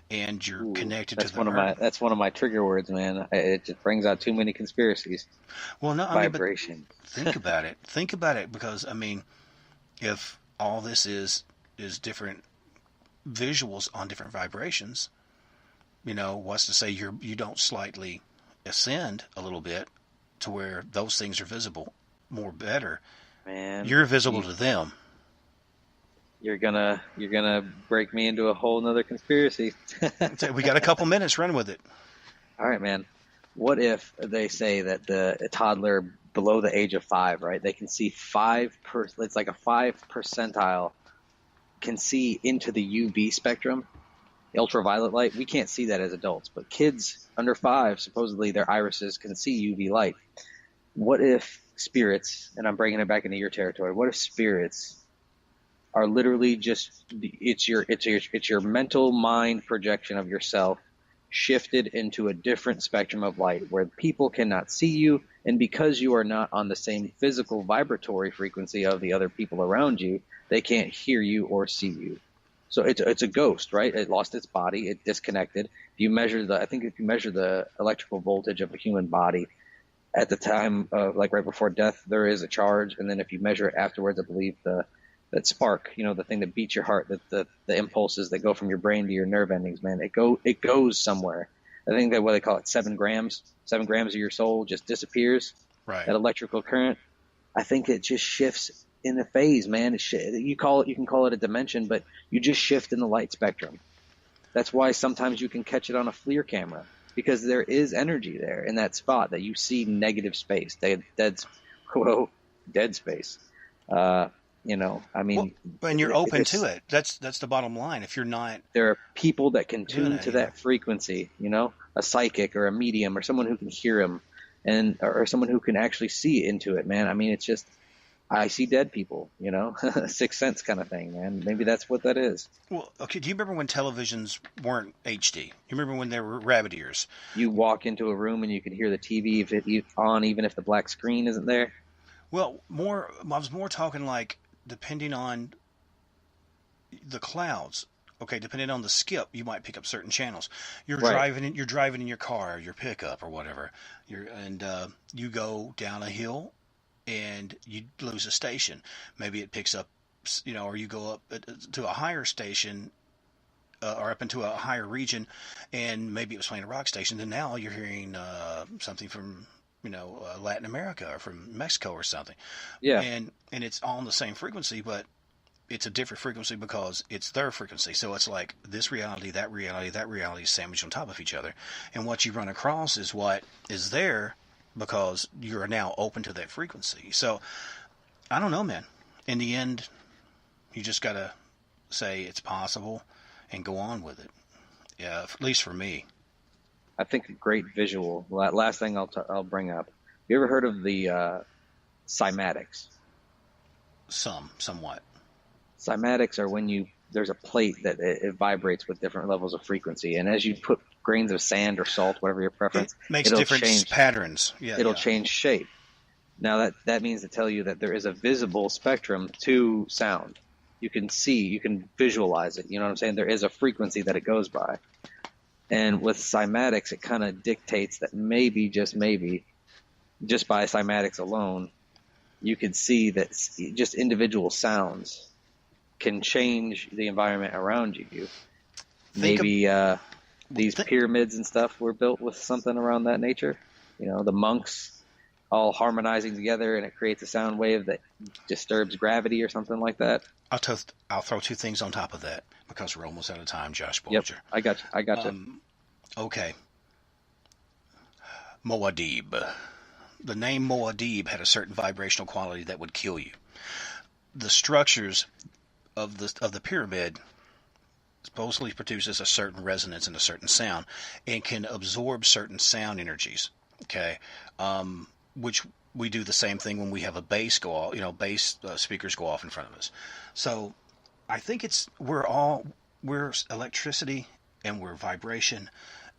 and you're connected to the earth. That's one of my trigger words, man. It just brings out too many conspiracies. Well, no, vibration. Think about it. Think about it, because if all this is different visuals on different vibrations, what's to say you don't slightly ascend a little bit to where those things are visible better. Man, you're visible to them. You're gonna break me into a whole nother conspiracy. We got a couple minutes. Run with it. All right, man. what if they say that a toddler below the age of 5, right? They can see it's like a 5 percentile can see into the UV spectrum, the ultraviolet light. We can't see that as adults, but kids under 5, supposedly their irises can see UV light. What if spirits, and I'm bringing it back into your territory, what if spirits are literally just, it's your mental mind projection of yourself shifted into a different spectrum of light where people cannot see you, and because you are not on the same physical vibratory frequency of the other people around you, they can't hear you or see you. So it's a ghost, right? It lost its body, it disconnected. If you measure the electrical voltage of a human body at the time of, like, right before death, there is a charge, and then if you measure it afterwards, I believe that spark, the thing that beats your heart, the impulses that go from your brain to your nerve endings, man, it goes somewhere. I think that what they call it, 7 grams of your soul just disappears. Right. That electrical current, I think it just shifts in a phase, man. You can call it a dimension, but you just shift in the light spectrum. That's why sometimes you can catch it on a FLIR camera, because there is energy there in that spot that you see negative space, dead space. And you're open to it. That's the bottom line. If you're not, there are people that can tune to that frequency, a psychic or a medium or someone who can hear him, or someone who can actually see into it, man. I mean, it's just, I see dead people, Sixth Sense kind of thing, man. Maybe that's what that is. Well, okay. Do you remember when televisions weren't HD? You remember when there were rabbit ears? You walk into a room and you can hear the TV if it's on, even if the black screen isn't there. Well, I was more talking like, depending on the clouds, okay, depending on the skip, you might pick up certain channels. You're driving in your car, your pickup or whatever. You go down a hill and you lose a station. Maybe it picks up, or you go up to a higher station, or up into a higher region, and maybe it was playing a rock station. Then now you're hearing something from Latin America or from Mexico or something. Yeah. And it's all on the same frequency, but it's a different frequency because it's their frequency. So it's like this reality, that reality sandwiched on top of each other. And what you run across is what is there because you're now open to that frequency. So I don't know, man. In the end, you just got to say it's possible and go on with it. Yeah, at least for me. I think a great visual. Last thing I'll bring up. You ever heard of the cymatics? Somewhat. Cymatics are when there's a plate that it vibrates with different levels of frequency, and as you put grains of sand or salt, whatever your preference, it makes different patterns. Yeah, it'll change shape. Now that means to tell you that there is a visible spectrum to sound. You can visualize it. You know what I'm saying? There is a frequency that it goes by. And with cymatics, it kind of dictates that maybe, just by cymatics alone, you could see that just individual sounds can change the environment around you. These pyramids and stuff were built with something around that nature. The monks all harmonizing together, and it creates a sound wave that disturbs gravity or something like that. I'll throw 2 things on top of that because we're almost out of time, Josh Bulger. Yep, I got you. Okay. Muad'Dib. The name Muad'Dib had a certain vibrational quality that would kill you. The structures of the pyramid supposedly produces a certain resonance and a certain sound, and can absorb certain sound energies. Okay, which we do the same thing when we have a bass go off. Bass speakers go off in front of us. So I think we're electricity, and we're vibration,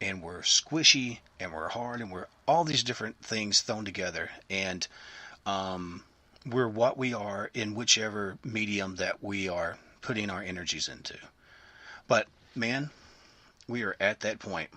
and we're squishy, and we're hard, and we're all these different things thrown together, and we're what we are in whichever medium that we are putting our energies into. But man, we are at that point.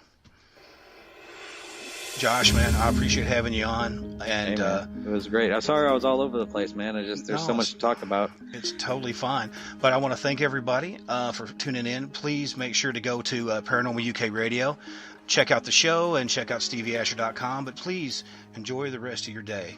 Josh, man, I appreciate having you on, and it was great. I'm sorry I was all over the place, man. There's so much to talk about. It's totally fine. But I want to thank everybody for tuning in. Please make sure to go to Paranormal UK Radio, check out the show, and check out StevieAsher.com. But please enjoy the rest of your day.